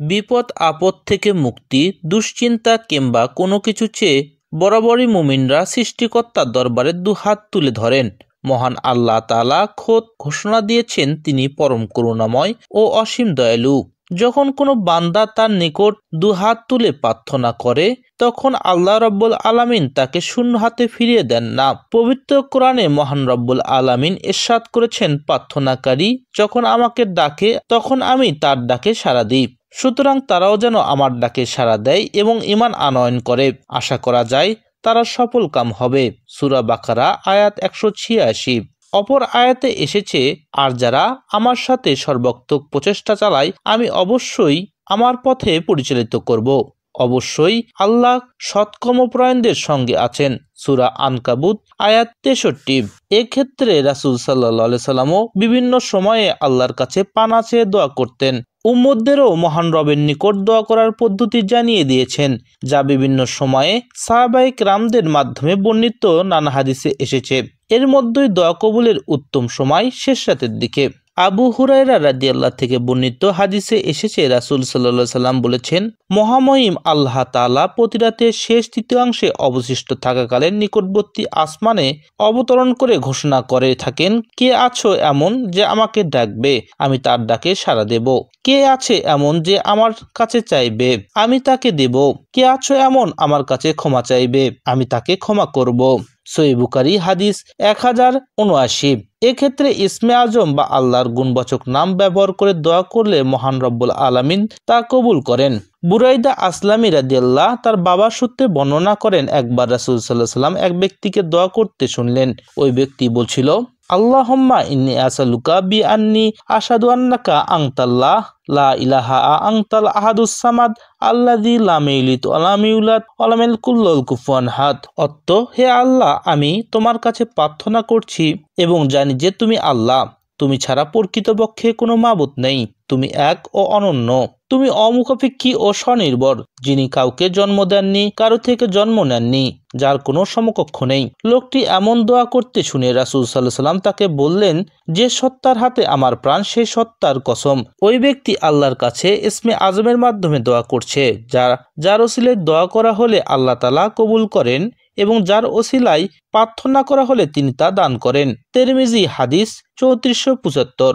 বিপদ আপদ থেকে মুক্তি, দুশ্চিন্তা কিংবা কোনো কিছু চেয়ে বরাবরই মুমিনরা সৃষ্টিকর্তার দরবারে দুহাত তুলে ধরেন। মহান আল্লাহ তাআলা খোদ ঘোষণা দিয়েছেন তিনি পরম করুণাময় ও অসীম দয়ালু। যখন কোনো বান্দা তার নিকট দুহাত তুলে প্রার্থনা করে তখন আল্লাহ রাব্বুল আলামিন তাকে শূন্য হাতে ফিরিয়ে দেন না। পবিত্র কোরআনে মহান রাব্বুল আলামিন ইরশাদ করেছেন, প্রার্থনাকারী যখন আমাকে ডাকে তখন আমি তার ডাকে সাড়া দিই। সুতরাং তারাও যেন আমার ডাকে সাড়া দেয় এবং ঈমান আনয়ন করে। আশা করা যায় তারা সফল কাম হবে। সূরা বাকারা আয়াত 186। অপর আয়াতে এসেছে, আর যারা আমার সাথে সর্বাত্মক প্রচেষ্টা চালায় আমি অবশ্যই আমার পথে পরিচালিত করব। অবশ্যই আল্লাহ সৎকর্মপরায়ণদের সঙ্গে আছেন। সূরা আনকাবুত আয়াত 63। এক্ষেত্রে রাসূল সাল্লাল্লাহু আলাইহি সাল্লামও বিভিন্ন সময়ে আল্লাহর কাছে পানা চেয়ে দোয়া করতেন। উম্মতদেরও মহান রবের নিকট দোয়া করার পদ্ধতি জানিয়ে দিয়েছেন, যা বিভিন্ন সময়ে সাহাবায়ে কেরামদের মাধ্যমে বর্ণিত নানা হাদিসে এসেছে। এর মধ্যেই দোয়া কবুলের উত্তম সময় শেষ রাতের দিকে। আবু হুরায়রা রাদিয়াল্লাহু থেকে বর্ণিত হাদিসে এসেছে, রাসূল সাল্লাল্লাহু আলাইহি সাল্লাম বলেছেন, মহামহিম আল্লাহ তাআলা প্রতি রাতের শেষ তৃতীয়াংশে অবশিষ্ট থাকাকালীন নিকটবর্তী আসমানে অবতরণ করে ঘোষণা করে থাকেন, কে আছো এমন যে আমাকে ডাকবে, আমি তার ডাকে সাড়া দেব। কে আছে এমন যে আমার কাছে চাইবে, আমি তাকে দেব। কে আছো এমন আমার কাছে ক্ষমা চাইবে, আমি তাকে ক্ষমা করব। সহিহ বুখারী হাদিস 1079। এক্ষেত্রে ইসমে আজম বা আল্লাহর গুণবাচক নাম ব্যবহার করে দোয়া করলে মহান রব্বুল আলামিন তা কবুল করেন। বুরাইদা আসলামী রাদিয়াল্লাহু তার বাবার সূত্রে বর্ণনা করেন, একবার রাসূল সাল্লাল্লাহু আলাইহি সাল্লাম এক ব্যক্তিকে দোয়া করতে শুনলেন। ওই ব্যক্তি বলছিল, আল্লাহুম্মা ইন্নী আসআলুকা বিআন্নী আশহাদু আন্নাকা আনতাল্লাহ লা ইলাহা আনতাল আহাদুস সামাদ আল্লাযী লাম ইয়ালিদ ওয়া লাম ইউলাদ ওয়া লাম ইয়াকুল লাহু কুফুয়ান আহাদ। অর্থ, হে আল্লাহ, আমি তোমার কাছে প্রার্থনা করছি এবং জানি যে তুমি আল্লাহ, তুমি ছাড়া প্রকৃতপক্ষে কোনো মাবুদ নেই, তুমি এক ও অনন্য, তুমি অমুখাপেক্ষী ও স্বনির্ভর, যিনি কাউকে জন্ম দেননি, কারো থেকে জন্ম নেননি, যার কোনো সমকক্ষ নেই। লোকটি এমন দোয়া করতে শুনে রাসূল সাল্লাল্লাহু আলাইহি সাল্লাম তাকে বললেন, যে সত্তার হাতে আমার প্রাণ সেই সত্তার কসম, ওই ব্যক্তি আল্লাহর কাছে ইসমে আজমের মাধ্যমে দোয়া করছে, যার ওসিলায় দোয়া করা হলে আল্লাহ তাআলা কবুল করেন এবং যার ওসিলায় প্রার্থনা করা হলে তিনি তা দান করেন। তিরমিজি হাদিস 3475।